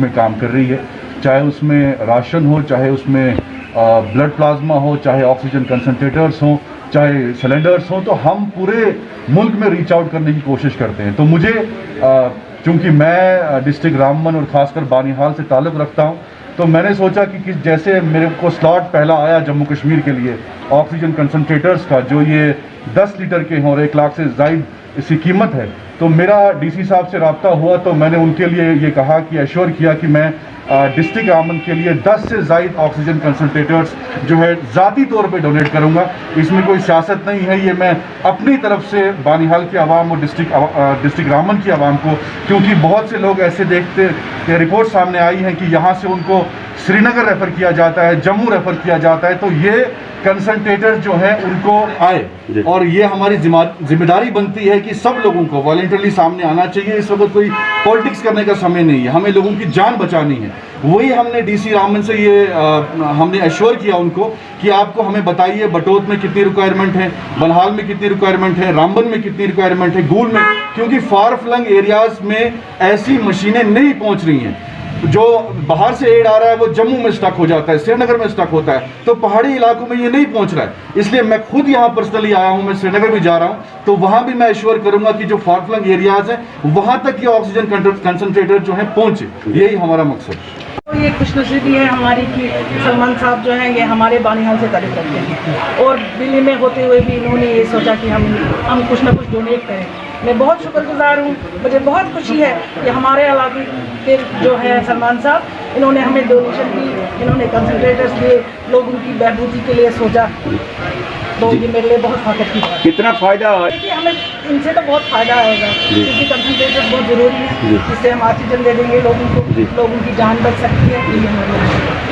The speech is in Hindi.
में काम कर रही है, चाहे उसमें राशन हो, चाहे उसमें ब्लड प्लाज्मा हो, चाहे ऑक्सीजन कंसंट्रेटर्स हों, चाहे सिलेंडर्स हों, तो हम पूरे मुल्क में रीच आउट करने की कोशिश करते हैं। तो मुझे चूँकि मैं डिस्ट्रिक्ट रामबन और ख़ासकर बानिहाल से ताल्लुक़ रखता हूँ, तो मैंने सोचा कि जैसे मेरे को स्लॉट पहला आया जम्मू कश्मीर के लिए ऑक्सीजन कंसंट्रेटर्स का, जो ये 10 लीटर के हैं और 1 लाख से ज़ायद इसकी कीमत है, तो मेरा डीसी साहब से रब्ता हुआ, तो मैंने उनके लिए ये कहा कि एश्योर किया कि मैं डिस्ट्रिक्ट रामबन के लिए 10 से ज़ायद ऑक्सीजन कंसंट्रेटर्स जो है ज़ाती तौर पे डोनेट करूंगा। इसमें कोई सियासत नहीं है, ये मैं अपनी तरफ से बानिहाल की आवाम और डिस्ट्रिक्ट रामबन की आवाम को, क्योंकि बहुत से लोग ऐसे देखते, रिपोर्ट सामने आई है कि यहाँ से उनको श्रीनगर रेफ़र किया जाता है, जम्मू रेफ़र किया जाता है, तो ये कंसंट्रेटर्स जो हैं उनको आए, और ये हमारी जिम्मेदारी बनती है कि सब लोगों को वॉलंटरली सामने आना चाहिए। इस वक्त कोई पॉलिटिक्स करने का समय नहीं है, हमें लोगों की जान बचानी है। वही हमने डीसी रामबन से ये हमने एश्योर किया उनको कि आपको हमें बताइए बटोत में कितनी रिक्वायरमेंट है, बनहाल में कितनी रिक्वायरमेंट है, रामबन में कितनी रिक्वायरमेंट है, गूल में, क्योंकि फार फ्लंग एरियाज़ में ऐसी मशीनें नहीं पहुँच रही हैं। जो बाहर से एड आ रहा है वो जम्मू में स्टक हो जाता है, श्रीनगर में स्टक होता है, तो पहाड़ी इलाकों में ये नहीं पहुंच रहा है। इसलिए मैं खुद यहाँ पर्सनली आया हूँ, मैं श्रीनगर भी जा रहा हूँ, तो वहाँ भी मैं एश्योर करूँगा कि जो फार फ्लंग एरियाज हैं वहाँ तक ये ऑक्सीजन कंसंट्रेटर जो है पहुँचे, यही हमारा मकसद है। तो ये खुशनसीबी है हमारी कि सलमान साहब जो हैं ये हमारे बानिहाल से ताल्लुक़ रखते हैं, और दिल्ली में होते हुए भी इन्होंने ये सोचा कि हम कुछ ना कुछ डोनेट करें। मैं बहुत शुक्रगुजार हूँ, मुझे बहुत खुशी है कि हमारे इलाके के जो है सलमान साहब, इन्होंने हमें डोनेशन दी, इन्होंने कंसंट्रेटर्स दिए, लोगों की बहबूदी के लिए सोचा, तो ये मेरे लिए बहुत फ़ख्र की बात है। कितना फ़ायदा है? देखिए हमें इनसे तो बहुत फ़ायदा आएगा, क्योंकि कंसंट्रेटर्स बहुत ज़रूरी है, इससे हम ऑक्सीजन दे देंगे लोगों को, लोगों की जान बच सकती है।